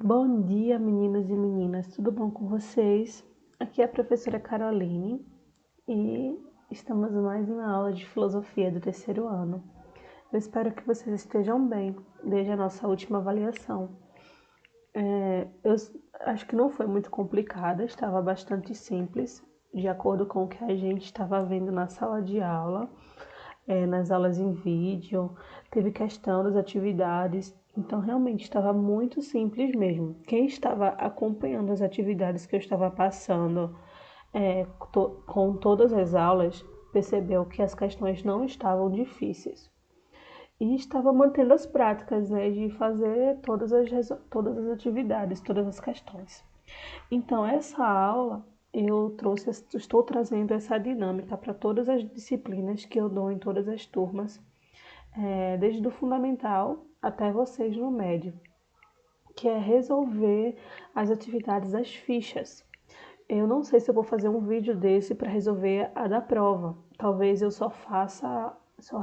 Bom dia, meninos e meninas, tudo bom com vocês? Aqui é a professora Caroline e estamos mais em uma aula de filosofia do terceiro ano. Eu espero que vocês estejam bem desde a nossa última avaliação. Eu acho que não foi muito complicada, estava bastante simples, de acordo com o que a gente estava vendo na sala de aula. Nas aulas em vídeo, teve questão das atividades, então realmente estava muito simples mesmo. Quem estava acompanhando as atividades que eu estava passando com todas as aulas, percebeu que as questões não estavam difíceis. E estava mantendo as práticas, de fazer todas as atividades, todas as questões. Então, essa aula estou trazendo essa dinâmica para todas as disciplinas que eu dou em todas as turmas, desde o fundamental até vocês no médio, que é resolver as atividades das fichas. Eu não sei se eu vou fazer um vídeo desse para resolver a da prova. Talvez eu só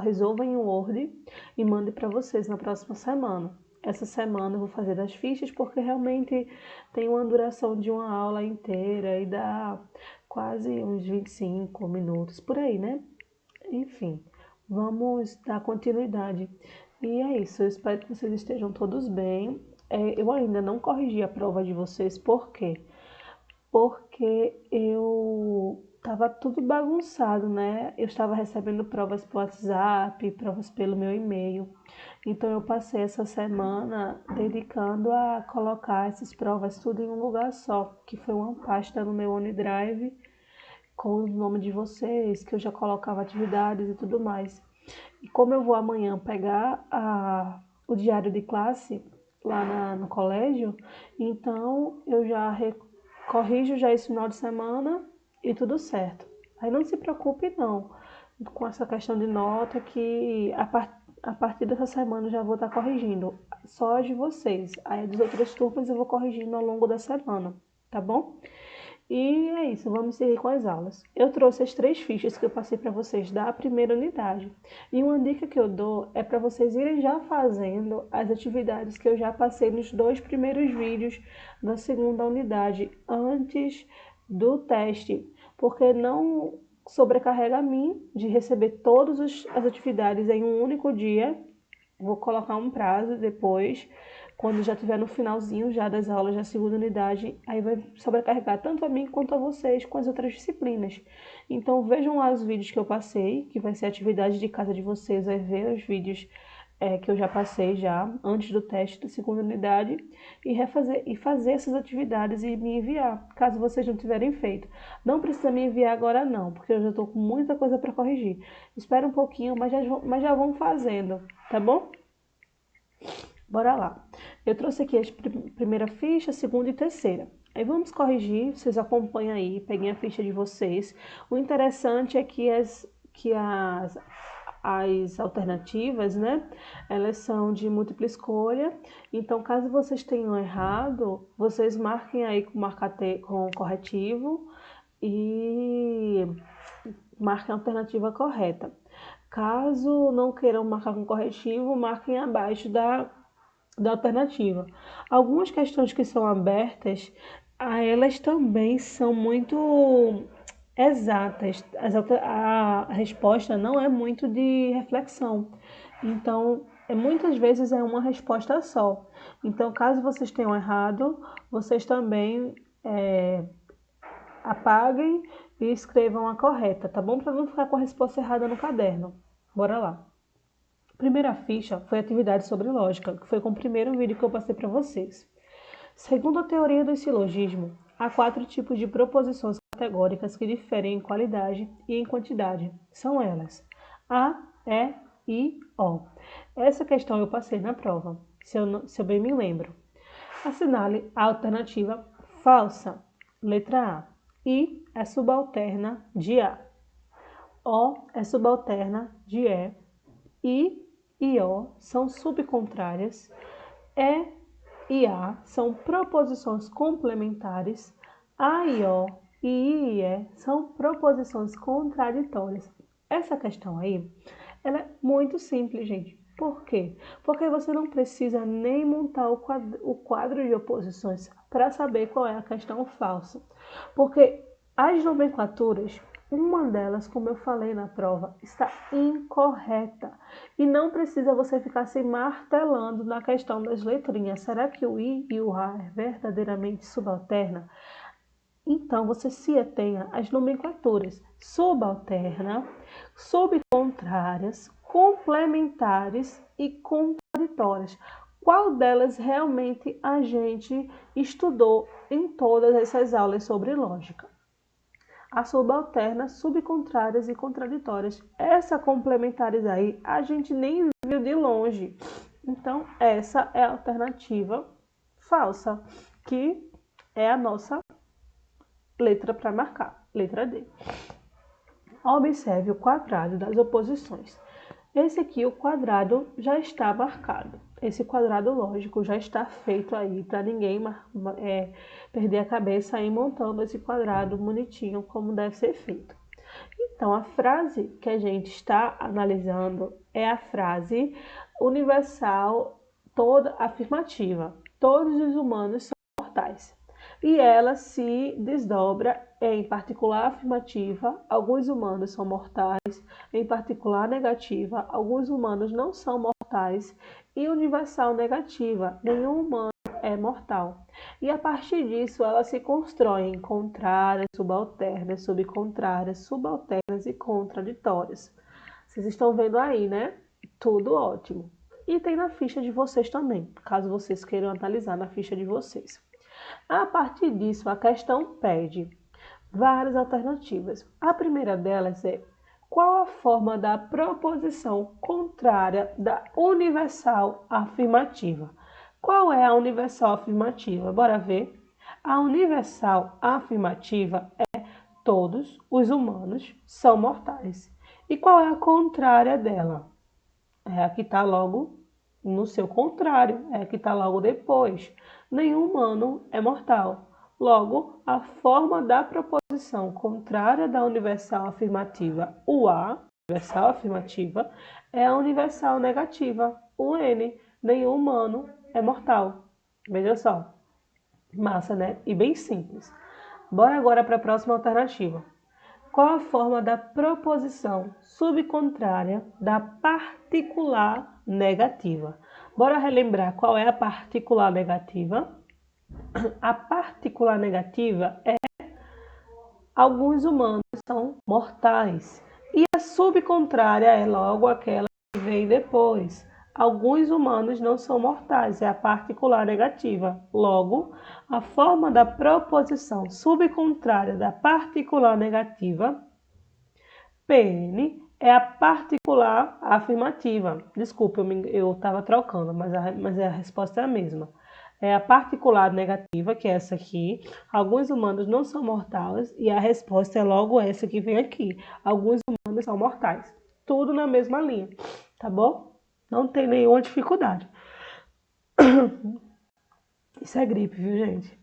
resolva em Word e mande para vocês na próxima semana. Essa semana eu vou fazer das fichas porque realmente tem uma duração de uma aula inteira e dá quase uns 25 minutos por aí, né? Enfim, vamos dar continuidade. E é isso, eu espero que vocês estejam todos bem. Eu ainda não corrigi a prova de vocês, por quê? Porque eu estava tudo bagunçado, né? Eu estava recebendo provas pelo WhatsApp, provas pelo meu e-mail. Então eu passei essa semana dedicando a colocar essas provas tudo em um lugar só, que foi uma pasta no meu OneDrive com o nome de vocês, que eu já colocava atividades e tudo mais. E como eu vou amanhã pegar o diário de classe lá no colégio, então eu já corrijo já esse final de semana e tudo certo. Aí não se preocupe não com essa questão de nota que a partir dessa semana eu já vou estar corrigindo. Só as de vocês. Aí das outras turmas eu vou corrigindo ao longo da semana, tá bom? E é isso, vamos seguir com as aulas. Eu trouxe as 3 fichas que eu passei para vocês da primeira unidade. E uma dica que eu dou é para vocês irem já fazendo as atividades que eu já passei nos 2 primeiros vídeos da segunda unidade, antes do teste, porque não sobrecarrega a mim de receber todas as atividades em um único dia. Vou colocar um prazo depois, quando já estiver no finalzinho já das aulas da segunda unidade, aí vai sobrecarregar tanto a mim quanto a vocês com as outras disciplinas. Então vejam lá os vídeos que eu passei, que vai ser a atividade de casa de vocês, vai ver os vídeos que eu já passei já, antes do teste da segunda unidade, e fazer essas atividades e me enviar, caso vocês não tiverem feito. Não precisa me enviar agora não, porque eu já estou com muita coisa para corrigir. Espera um pouquinho, mas já vão fazendo, tá bom? Bora lá. Eu trouxe aqui a primeira ficha, segunda e terceira. Aí vamos corrigir, vocês acompanham aí, peguem a ficha de vocês. O interessante é que as alternativas, né, elas são de múltipla escolha. Então, caso vocês tenham errado, vocês marquem aí com corretivo e marquem a alternativa correta. Caso não queiram marcar com corretivo, marquem abaixo da alternativa. Algumas questões que são abertas, elas também são muito exatas. A resposta não é muito de reflexão. Então, muitas vezes é uma resposta só. Então, caso vocês tenham errado, vocês também apaguem e escrevam a correta, tá bom? Para não ficar com a resposta errada no caderno. Bora lá. A primeira ficha foi atividade sobre lógica, que foi com o primeiro vídeo que eu passei para vocês. Segundo a teoria do silogismo, há 4 tipos de proposições categóricas que diferem em qualidade e em quantidade. São elas: A, E, I, O. Essa questão eu passei na prova, se eu bem me lembro. Assinale a alternativa falsa. Letra A. I é subalterna de A. O é subalterna de E. I e O são subcontrárias. E e A são proposições complementares. A e O e I e E são proposições contraditórias. Essa questão aí, ela é muito simples, gente. Por quê? Porque você não precisa nem montar o quadro de oposições para saber qual é a questão falsa. Porque as nomenclaturas, uma delas, como eu falei na prova, está incorreta. E não precisa você ficar se martelando na questão das letrinhas. Será que o I e o A é verdadeiramente subalterna? Então, você se atenha às nomenclaturas subalterna, subcontrárias, complementares e contraditórias. Qual delas realmente a gente estudou em todas essas aulas sobre lógica? A subalterna, subcontrárias e contraditórias. Essa complementares aí a gente nem viu de longe. Então, essa é a alternativa falsa, que é a nossa letra para marcar, letra D. Observe o quadrado das oposições. Esse aqui, o quadrado, já está marcado. Esse quadrado lógico já está feito aí para ninguém perder a cabeça aí montando esse quadrado bonitinho como deve ser feito. Então, a frase que a gente está analisando é a frase universal toda afirmativa. Todos os humanos são mortais. E ela se desdobra em particular afirmativa, alguns humanos são mortais, em particular negativa, alguns humanos não são mortais, e universal negativa, nenhum humano é mortal. E a partir disso, ela se constrói em contrárias, subalternas, subcontrárias, subalternas e contraditórias. Vocês estão vendo aí, né? Tudo ótimo. E tem na ficha de vocês também, caso vocês queiram analisar na ficha de vocês. A partir disso, a questão pede várias alternativas. A primeira delas é: qual a forma da proposição contrária da universal afirmativa? Qual é a universal afirmativa? Bora ver. A universal afirmativa é: todos os humanos são mortais. E qual é a contrária dela? É a que está logo no seu contrário, é a que está logo depois. Nenhum humano é mortal. Logo, a forma da proposição contrária da universal afirmativa, o A, universal afirmativa, é a universal negativa, o N. Nenhum humano é mortal. Veja só. Massa, né? E bem simples. Bora agora para a próxima alternativa. Qual a forma da proposição subcontrária da particular negativa? Bora relembrar qual é a particular negativa? A particular negativa é: alguns humanos são mortais. E a subcontrária é logo aquela que vem depois. Alguns humanos não são mortais, é a particular negativa. Logo, a forma da proposição subcontrária da particular negativa, PN, é a particular afirmativa. Desculpa, eu estava trocando, mas a resposta é a mesma. É a particular negativa, que é essa aqui. Alguns humanos não são mortais e a resposta é logo essa que vem aqui. Alguns humanos são mortais. Tudo na mesma linha, tá bom? Não tem nenhuma dificuldade. Isso é gripe, viu, gente?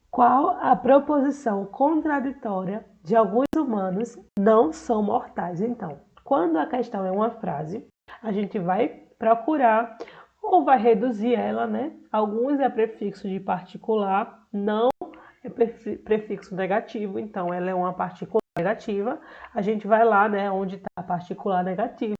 Qual a proposição contraditória de alguns humanos não são mortais? Então, quando a questão é uma frase, a gente vai procurar ou vai reduzir ela, né? Alguns é prefixo de particular, não é prefixo negativo, então ela é uma particular negativa. A gente vai lá, né, onde está a particular negativa.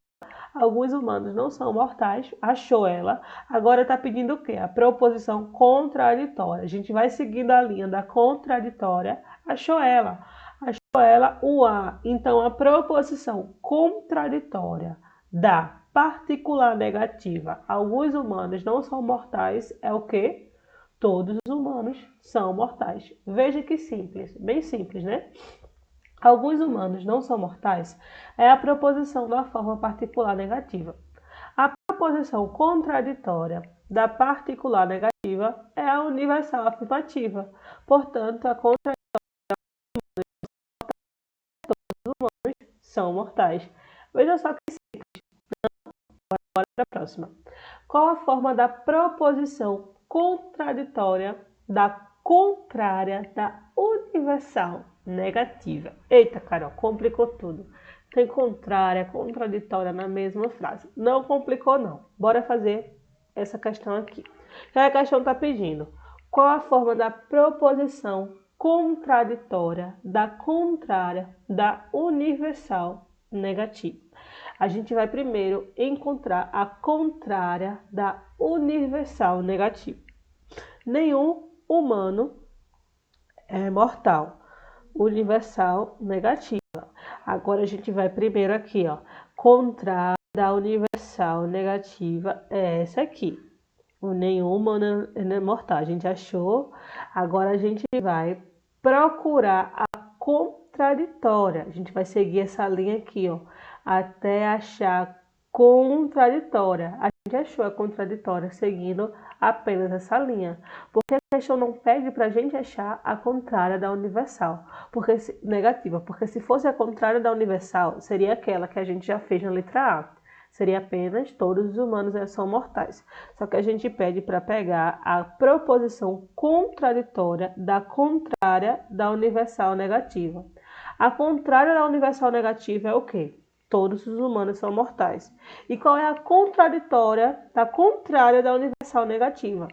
Alguns humanos não são mortais, achou ela. Agora está pedindo o quê? A proposição contraditória. A gente vai seguindo a linha da contraditória, achou ela. Achou ela o A. Então, a proposição contraditória da particular negativa, alguns humanos não são mortais, é o quê? Todos os humanos são mortais. Veja que simples, bem simples, né? Alguns humanos não são mortais é a proposição da forma particular negativa. A proposição contraditória da particular negativa é a universal afirmativa. Portanto, a contraditória dos humanos são mortais. Veja só que simples. Bora para a próxima. Qual a forma da proposição contraditória da contrária da universal negativa? Eita, Carol, complicou tudo. tem contrária, contraditória na mesma frase. Não complicou, não. Bora fazer essa questão aqui. A questão está pedindo qual a forma da proposição contraditória da contrária da universal negativa. A gente vai primeiro encontrar a contrária da universal negativa. Nenhum humano é mortal. Universal negativa. Agora a gente vai primeiro aqui, ó. Contrária da universal negativa é essa aqui. O nenhum humano é mortal. A gente achou. Agora a gente vai procurar a contraditória. A gente vai seguir essa linha aqui, ó, até achar contraditória. A gente achou a contraditória seguindo apenas essa linha. Porque a questão não pede para a gente achar a contrária da universal, negativa. Porque se fosse a contrária da universal, seria aquela que a gente já fez na letra A. Seria apenas todos os humanos são mortais. Só que a gente pede para pegar a proposição contraditória da contrária da universal negativa. A contrária da universal negativa é o quê? Todos os humanos são mortais. E qual é a contraditória da contrária da universal negativa?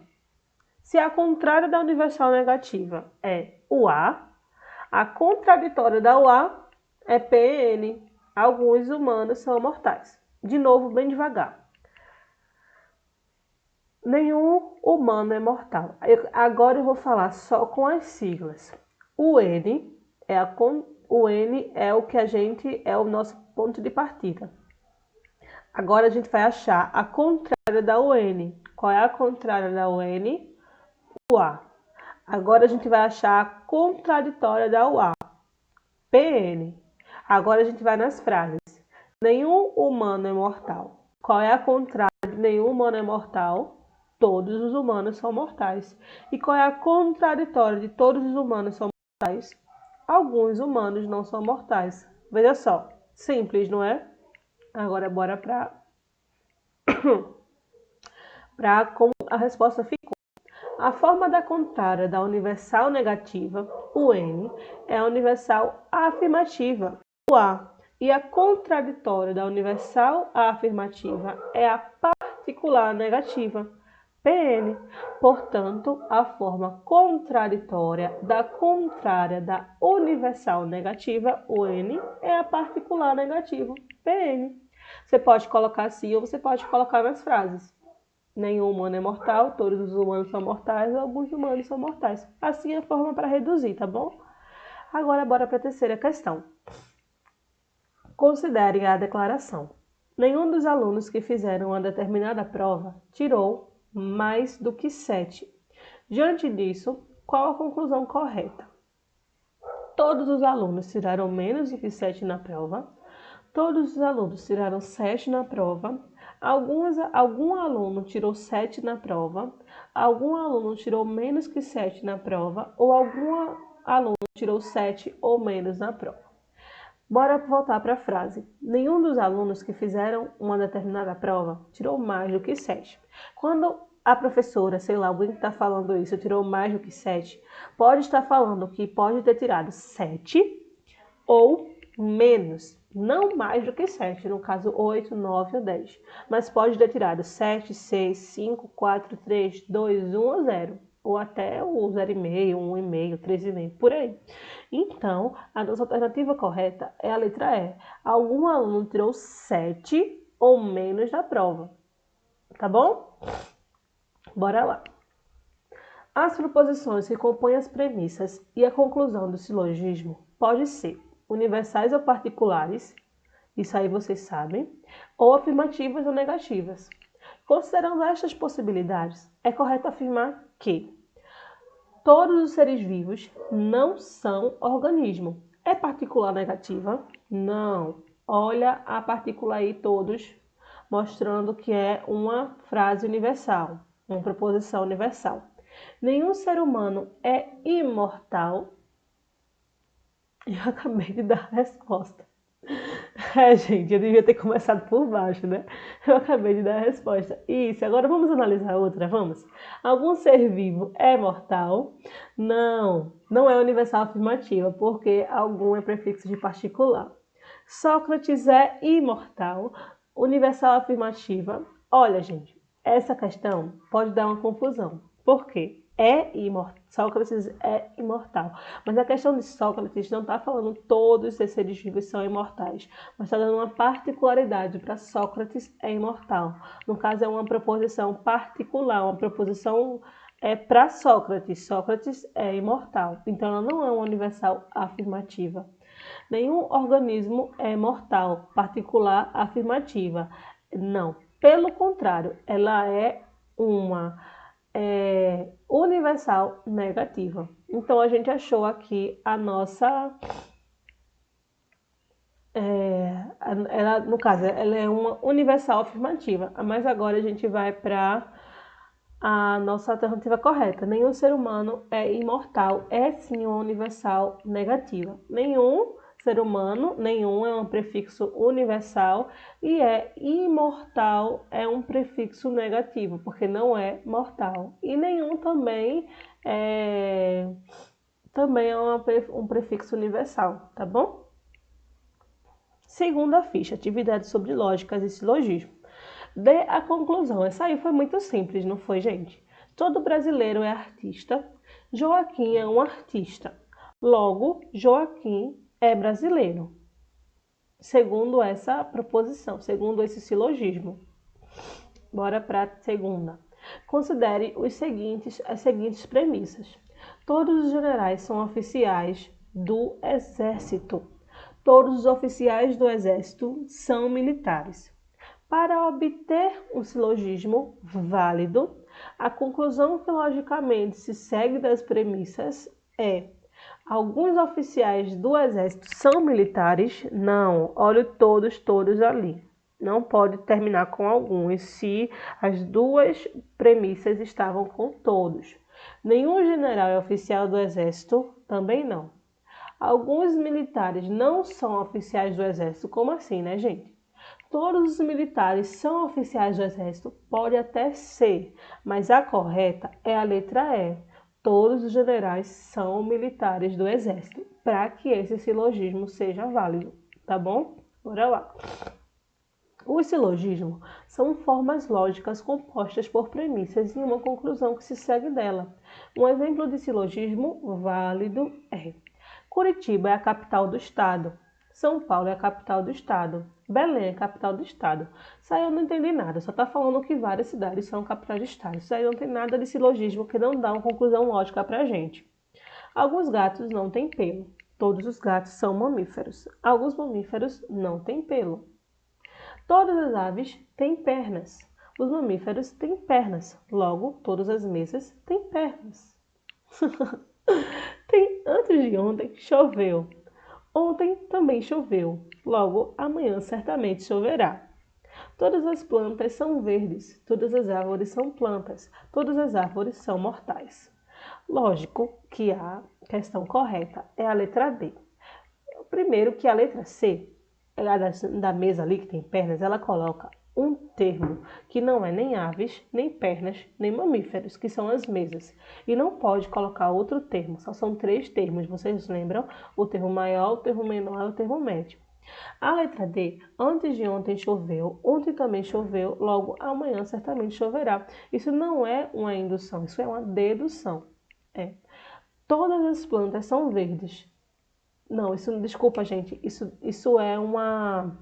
Se a contrária da universal negativa é o a contraditória da UA é PN. Alguns humanos são mortais. De novo, bem devagar. Nenhum humano é mortal. Agora eu vou falar só com as siglas. O N é o que a gente é o nosso ponto de partida. Agora a gente vai achar a contrária da UN. Qual é a contrária da UN? O A. Agora a gente vai achar a contraditória da UA. PN. Agora a gente vai nas frases. Nenhum humano é mortal. Qual é a contrária de nenhum humano é mortal? Todos os humanos são mortais. E qual é a contraditória de todos os humanos são mortais? Alguns humanos não são mortais. Veja só, simples, não é? Agora bora para como a resposta ficou. A forma da contrária da universal negativa, o N, é a universal afirmativa, o A. E a contraditória da universal afirmativa é a particular negativa, PN. Portanto, a forma contraditória da contrária da universal negativa, UN, é a particular negativa, PN. Você pode colocar assim ou você pode colocar nas frases. Nenhum humano é mortal, todos os humanos são mortais, alguns humanos são mortais. Assim é a forma para reduzir, tá bom? Agora bora para a terceira questão. Considerem a declaração. Nenhum dos alunos que fizeram uma determinada prova tirou mais do que 7. Diante disso, qual a conclusão correta? Todos os alunos tiraram menos do que 7 na prova. Todos os alunos tiraram 7 na prova. Algum aluno tirou 7 na prova. Algum aluno tirou menos que 7 na prova. Ou algum aluno tirou 7 ou menos na prova. Bora voltar para a frase. Nenhum dos alunos que fizeram uma determinada prova tirou mais do que 7. Quando a professora, sei lá, alguém que está falando isso, tirou mais do que 7, pode estar falando que pode ter tirado 7 ou menos. Não mais do que 7, no caso 8, 9 ou 10. Mas pode ter tirado 7, 6, 5, 4, 3, 2, 1 ou 0. Ou até o 0,5, 1,5, 3,5, por aí. Então, a nossa alternativa correta é a letra E. Algum aluno tirou 7 ou menos na prova. Tá bom? Bora lá. As proposições que compõem as premissas e a conclusão do silogismo podem ser universais ou particulares, isso aí vocês sabem, ou afirmativas ou negativas. Considerando estas possibilidades, é correto afirmar que todos os seres vivos não são organismo. É particular negativa? Não. Olha a partícula aí, todos, mostrando que é uma frase universal, uma proposição universal. Nenhum ser humano é imortal. Eu acabei de dar a resposta. Gente, eu devia ter começado por baixo, né? Eu acabei de dar a resposta. Isso, agora vamos analisar outra, vamos? Algum ser vivo é mortal? Não, não é universal afirmativa, porque algum é prefixo de particular. Sócrates é imortal? Universal afirmativa. Olha, gente, essa questão pode dar uma confusão. Por quê? Sócrates é imortal. Mas a questão de Sócrates não está falando todos os seres vivos são imortais, mas está dando uma particularidade para Sócrates é imortal. No caso, é uma proposição particular, uma proposição para Sócrates. Sócrates é imortal. Então, ela não é uma universal afirmativa. Nenhum organismo é mortal, particular afirmativa. Não. Pelo contrário, ela é uma universal negativa. Então, a gente achou aqui a nossa... ela, no caso, ela é uma universal afirmativa. Mas agora a gente vai para a nossa alternativa correta. Nenhum ser humano é imortal. É sim uma universal negativa. Nenhum ser humano, nenhum é um prefixo universal e imortal é um prefixo negativo, porque não é mortal. E nenhum também é um prefixo universal, tá bom? Segunda ficha, atividades sobre lógicas e silogismo. Dê a conclusão. Essa aí foi muito simples, não foi, gente? Todo brasileiro é artista. Joaquim é um artista. Logo, Joaquim é brasileiro. Segundo essa proposição, segundo esse silogismo. Bora para a segunda. Considere as seguintes premissas. Todos os generais são oficiais do Exército. Todos os oficiais do Exército são militares. Para obter um silogismo válido, a conclusão que logicamente se segue das premissas é: alguns oficiais do Exército são militares? Não, olhe todos ali. Não pode terminar com alguns se as duas premissas estavam com todos. Nenhum general é oficial do Exército? Também não. Alguns militares não são oficiais do Exército? Como assim, né, gente? Todos os militares são oficiais do Exército? Pode até ser, mas a correta é a letra E. Todos os generais são militares do Exército, para que esse silogismo seja válido, tá bom? Bora lá. Os silogismos são formas lógicas compostas por premissas e uma conclusão que se segue dela. Um exemplo de silogismo válido é: Curitiba é a capital do estado. São Paulo é a capital do estado. Belém é a capital do estado. Isso aí eu não entendi nada, só está falando que várias cidades são capitais de estado. Isso aí não tem nada de silogismo que não dá uma conclusão lógica pra gente. Alguns gatos não têm pelo. Todos os gatos são mamíferos. Alguns mamíferos não têm pelo. Todas as aves têm pernas. Os mamíferos têm pernas. Logo, todas as mesas têm pernas. Antes de ontem, choveu. Ontem também choveu. Logo, amanhã certamente choverá. Todas as plantas são verdes. Todas as árvores são plantas. Todas as árvores são mortais. Lógico que a questão correta é a letra D. Primeiro que a letra C, da mesa ali que tem pernas, ela coloca um termo que não é nem aves, nem pernas, nem mamíferos, que são as mesas. E não pode colocar outro termo, só são 3 termos, vocês lembram? O termo maior, o termo menor e o termo médio. A letra D, antes de ontem choveu, ontem também choveu, logo amanhã certamente choverá. Isso não é uma indução, isso é uma dedução. Todas as plantas são verdes. Não, isso, desculpa, gente, isso é uma...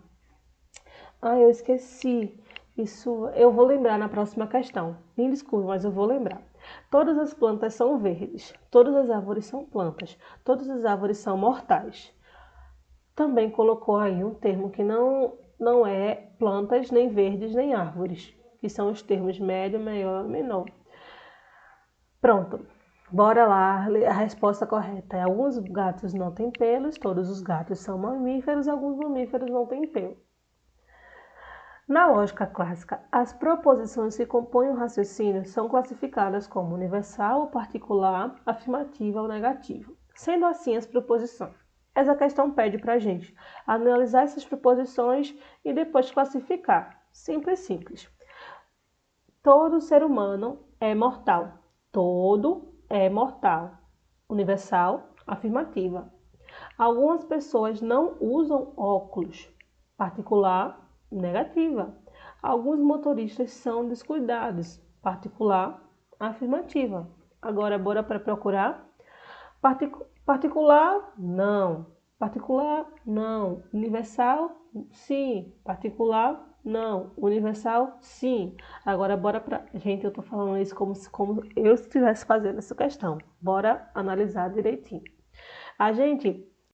eu esqueci. Isso eu vou lembrar na próxima questão. Me desculpe, mas eu vou lembrar. Todas as plantas são verdes. Todas as árvores são plantas. Todas as árvores são mortais. Também colocou aí um termo que não é plantas, nem verdes, nem árvores, que são os termos médio, maior e menor. Pronto. Bora lá, a resposta correta é: alguns gatos não têm pelos, todos os gatos são mamíferos, alguns mamíferos não têm pelo. Na lógica clássica, as proposições que compõem o raciocínio são classificadas como universal ou particular, afirmativa ou negativa. Sendo assim as proposições. Essa questão pede para a gente analisar essas proposições e depois classificar. Simples. Todo ser humano é mortal. Todo é mortal. Universal, afirmativa. Algumas pessoas não usam óculos. Particular, negativa. Alguns motoristas são descuidados. Particular, afirmativa. Agora, bora para procurar. Particular, não. Particular, não. Universal, sim. Particular, não. Universal, sim. Agora, bora para... Gente, eu tô falando isso como eu estivesse fazendo essa questão. Bora analisar direitinho. A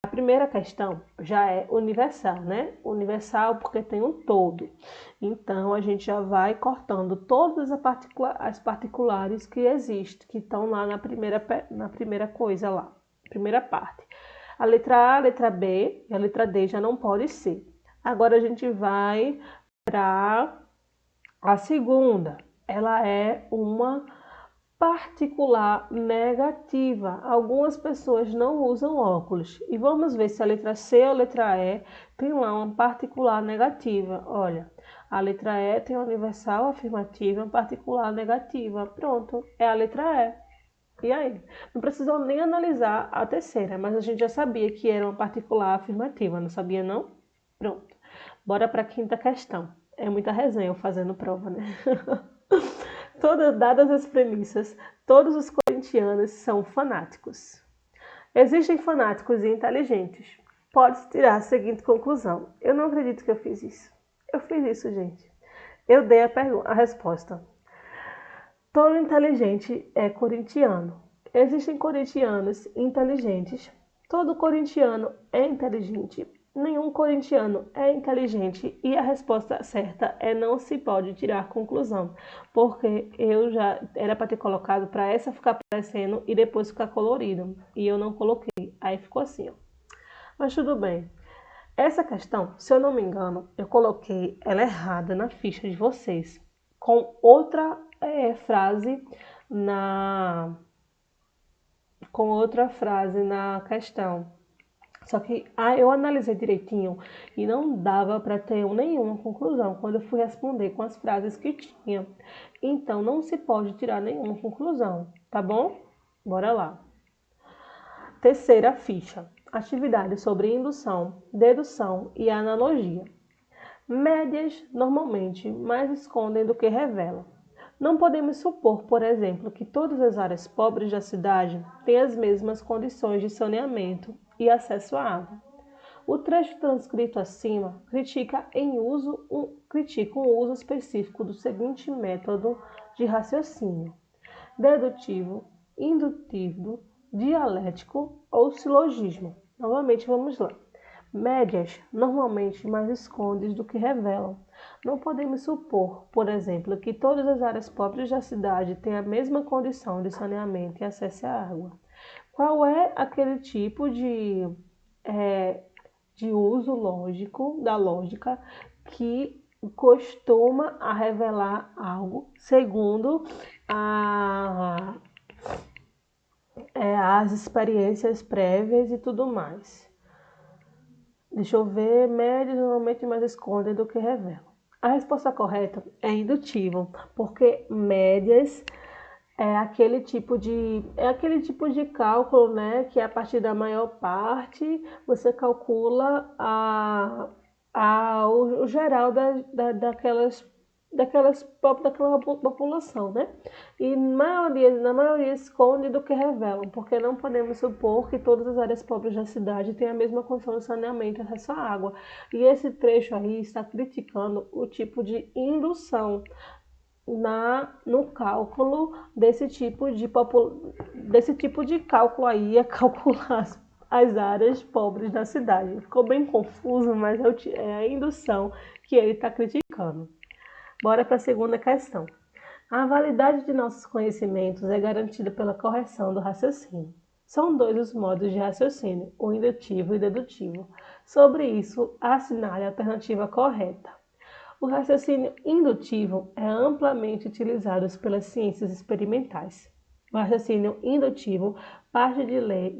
primeira questão já é universal, né? Universal porque tem um todo. Então, a gente já vai cortando todas as particulares que existem, que estão lá na primeira coisa lá, primeira parte. A letra A, a letra B e a letra D já não pode ser. Agora, a gente vai para a segunda. Ela é uma particular negativa. Algumas pessoas não usam óculos. E vamos ver se a letra C ou a letra E tem lá uma particular negativa. Olha, a letra E tem uma universal afirmativa, uma particular negativa. Pronto, é a letra E. E aí? Não precisou nem analisar a terceira, mas a gente já sabia que era uma particular afirmativa, não sabia não? Pronto. Bora para a quinta questão. É muita resenha eu fazendo prova, né? Dadas as premissas, todos os corintianos são fanáticos. Existem fanáticos e inteligentes. Pode-se tirar a seguinte conclusão. Eu não acredito que eu fiz isso. Eu fiz isso, gente. Eu dei a resposta. Todo inteligente é corintiano. Existem corintianos inteligentes. Todo corintiano é inteligente. Nenhum corintiano é inteligente e a resposta certa é não se pode tirar conclusão, porque eu já era para ter colocado para essa ficar aparecendo e depois ficar colorido, e eu não coloquei, aí ficou assim, ó. Mas tudo bem. Essa questão, se eu não me engano, eu coloquei ela errada na ficha de vocês, com outra frase com outra frase na questão. Só que eu analisei direitinho e não dava para ter nenhuma conclusão quando eu fui responder com as frases que tinha. Então, não se pode tirar nenhuma conclusão, tá bom? Bora lá. Terceira ficha. Atividades sobre indução, dedução e analogia. Médias, normalmente, mais escondem do que revelam. Não podemos supor, por exemplo, que todas as áreas pobres da cidade têm as mesmas condições de saneamento e acesso à água. O trecho transcrito acima critica o uso específico do seguinte método de raciocínio: dedutivo, indutivo, dialético ou silogismo. Novamente, vamos lá. Médias normalmente mais escondem do que revelam. Não podemos supor, por exemplo, que todas as áreas pobres da cidade têm a mesma condição de saneamento e acesso à água. Qual é aquele tipo de uso lógico, da lógica, que costuma a revelar algo segundo as experiências prévias e tudo mais? Deixa eu ver, médias normalmente mais escondem do que revelam. A resposta correta é indutivo, porque médias é aquele tipo de cálculo, né, que a partir da maior parte você calcula o geral daquela população, né? E na maioria esconde do que revelam, porque não podemos supor que todas as áreas pobres da cidade têm a mesma condição de saneamento e acesso à água. E esse trecho aí está criticando o tipo de indução no cálculo desse tipo de cálculo aí, a calcular as áreas pobres da cidade. Ficou bem confuso, mas é a indução que ele está criticando. Bora para a segunda questão. A validade de nossos conhecimentos é garantida pela correção do raciocínio. São dois os modos de raciocínio, o indutivo e o dedutivo. Sobre isso, assinale a alternativa correta. O raciocínio indutivo é amplamente utilizado pelas ciências experimentais. O raciocínio indutivo parte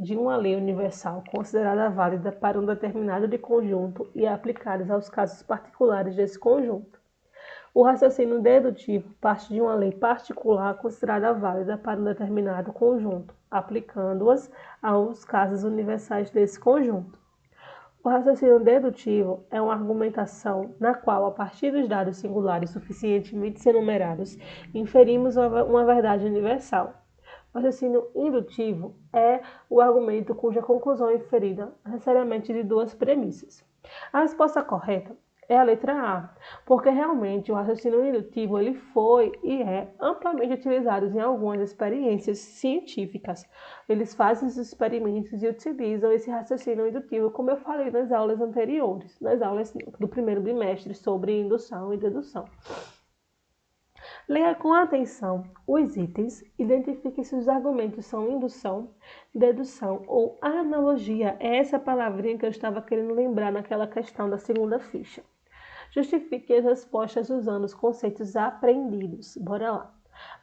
de uma lei universal considerada válida para um determinado conjunto e é aplicada aos casos particulares desse conjunto. O raciocínio dedutivo parte de uma lei particular considerada válida para um determinado conjunto, aplicando-as aos casos universais desse conjunto. O raciocínio dedutivo é uma argumentação na qual, a partir dos dados singulares suficientemente enumerados, inferimos uma verdade universal. O raciocínio indutivo é o argumento cuja conclusão é inferida necessariamente de duas premissas. A resposta correta é a letra A, porque realmente o raciocínio indutivo ele foi e é amplamente utilizado em algumas experiências científicas. Eles fazem os experimentos e utilizam esse raciocínio indutivo, como eu falei nas aulas anteriores, nas aulas do primeiro bimestre sobre indução e dedução. Leia com atenção os itens, identifique se os argumentos são indução, dedução ou analogia. É essa palavrinha que eu estava querendo lembrar naquela questão da segunda ficha. Justifique as respostas usando os conceitos aprendidos. Bora lá.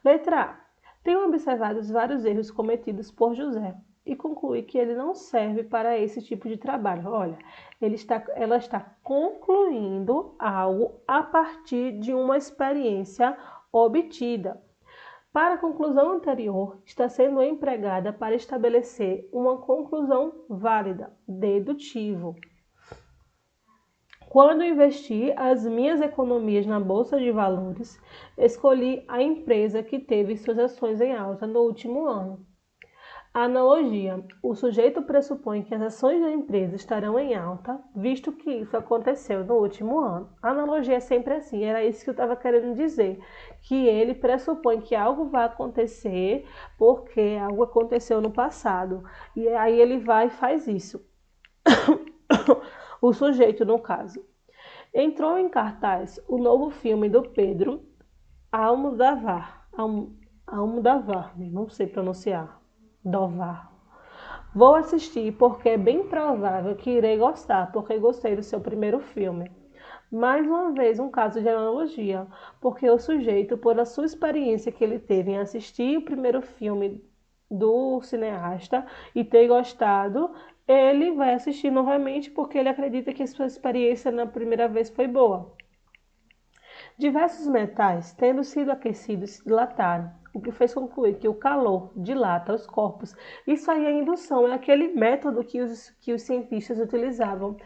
Letra A. Tenho observado os vários erros cometidos por José e concluí que ele não serve para esse tipo de trabalho. Olha, ela está concluindo algo a partir de uma experiência obtida. Para a conclusão anterior, está sendo empregada para estabelecer uma conclusão válida, dedutivo. Quando investi as minhas economias na Bolsa de Valores, escolhi a empresa que teve suas ações em alta no último ano. Analogia. O sujeito pressupõe que as ações da empresa estarão em alta, visto que isso aconteceu no último ano. A analogia é sempre assim, era isso que eu estava querendo dizer, que ele pressupõe que algo vai acontecer porque algo aconteceu no passado. E aí ele vai e faz isso. O sujeito, no caso. Entrou em cartaz o novo filme do Pedro Almodóvar, não sei pronunciar. Dovar. Vou assistir porque é bem provável que irei gostar, porque gostei do seu primeiro filme. Mais uma vez um caso de analogia, porque o sujeito, por a sua experiência que ele teve em assistir o primeiro filme do cineasta e ter gostado, ele vai assistir novamente porque ele acredita que a sua experiência na primeira vez foi boa. Diversos metais, tendo sido aquecidos, se dilataram, o que fez concluir que o calor dilata os corpos. Isso aí é indução, é aquele método que os cientistas utilizavam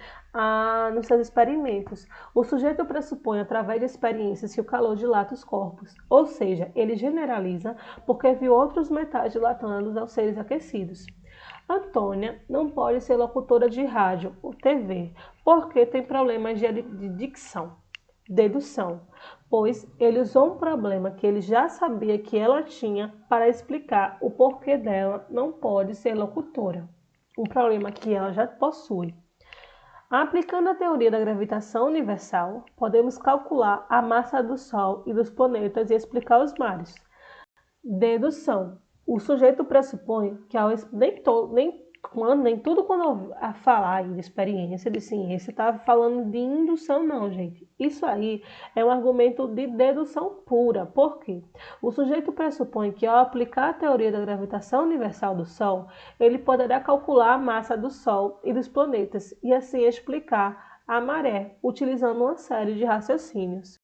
nos seus experimentos. O sujeito pressupõe, através de experiências, que o calor dilata os corpos, ou seja, ele generaliza porque viu outros metais dilatando aos seres aquecidos. Antônia não pode ser locutora de rádio ou TV, porque tem problemas de dicção. Dedução, pois ele usou um problema que ele já sabia que ela tinha para explicar o porquê dela não pode ser locutora, um problema que ela já possui. Aplicando a teoria da gravitação universal, podemos calcular a massa do Sol e dos planetas e explicar os mares. Dedução, o sujeito pressupõe que nem tudo quando eu falar de experiência, de ciência, está falando de indução, não, gente. Isso aí é um argumento de dedução pura. Por quê? O sujeito pressupõe que, ao aplicar a teoria da gravitação universal do Sol, ele poderá calcular a massa do Sol e dos planetas e assim explicar a maré, utilizando uma série de raciocínios.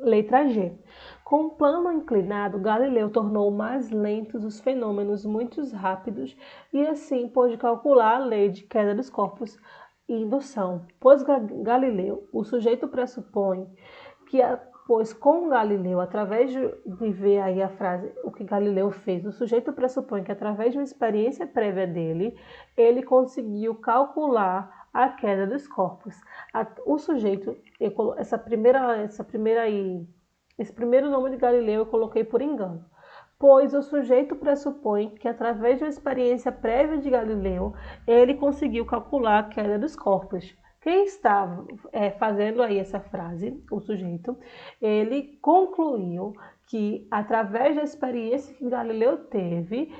Letra G. Com o plano inclinado, Galileu tornou mais lentos os fenômenos muito rápidos e assim pôde calcular a lei de queda dos corpos e indução. Pois Galileu, o sujeito pressupõe que, pois com Galileu, através de ver aí a frase, o que Galileu fez, o sujeito pressupõe que através de uma experiência prévia dele, ele conseguiu calcular a queda dos corpos. O sujeito, esse primeiro nome de Galileu eu coloquei por engano, pois o sujeito pressupõe que através de uma experiência prévia de Galileu, ele conseguiu calcular a queda dos corpos. Quem está fazendo aí essa frase, o sujeito, ele concluiu que através da experiência que Galileu teve,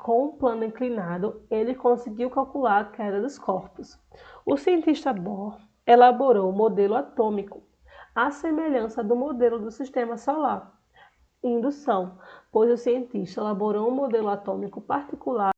com um plano inclinado, ele conseguiu calcular a queda dos corpos. O cientista Bohr elaborou o modelo atômico, à semelhança do modelo do sistema solar. Indução, pois o cientista elaborou um modelo atômico particular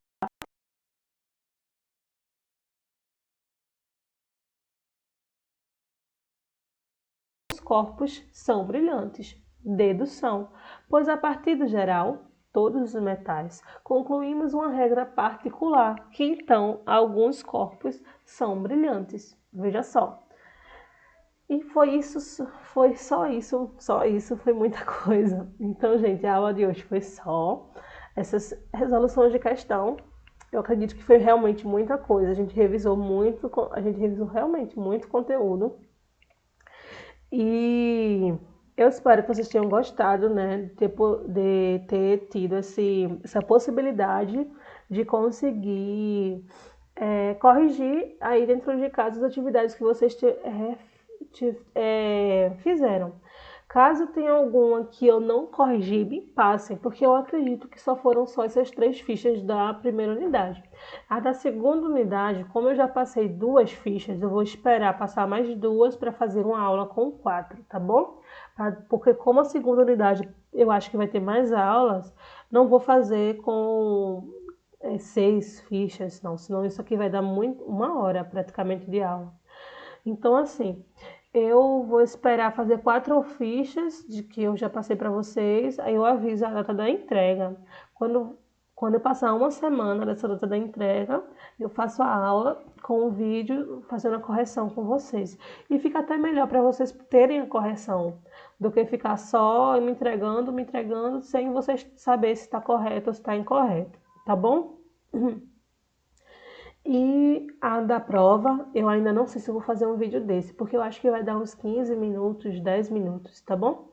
corpos são brilhantes. Dedução, pois a partir do geral, todos os metais, concluímos uma regra particular, que então alguns corpos são brilhantes. Veja só. E foi só isso, foi muita coisa. Então, gente, a aula de hoje foi só essas resoluções de questão. Eu acredito que foi realmente muita coisa. A gente revisou realmente muito conteúdo. E eu espero que vocês tenham gostado, né, de ter tido essa possibilidade de conseguir corrigir aí dentro de casa as atividades que vocês fizeram. Caso tenha alguma que eu não corrigi, me passem, porque eu acredito que foram só essas 3 fichas da primeira unidade. A da segunda unidade, como eu já passei 2 fichas, eu vou esperar passar mais 2 para fazer uma aula com 4, tá bom? Porque como a segunda unidade eu acho que vai ter mais aulas, não vou fazer com 6 fichas, não, senão isso aqui vai dar uma hora praticamente de aula. Então, assim, eu vou esperar fazer 4 fichas de que eu já passei para vocês, aí eu aviso a data da entrega. Quando eu passar uma semana dessa data da entrega, eu faço a aula com o vídeo fazendo a correção com vocês. E fica até melhor para vocês terem a correção, do que ficar só me entregando, sem vocês saber se está correto ou se está incorreto, tá bom? E a da prova, eu ainda não sei se eu vou fazer um vídeo desse, porque eu acho que vai dar uns 15 minutos, 10 minutos, tá bom?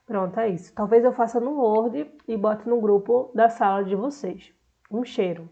Pronto, é isso. Talvez eu faça no Word e bote no grupo da sala de vocês. Um cheiro!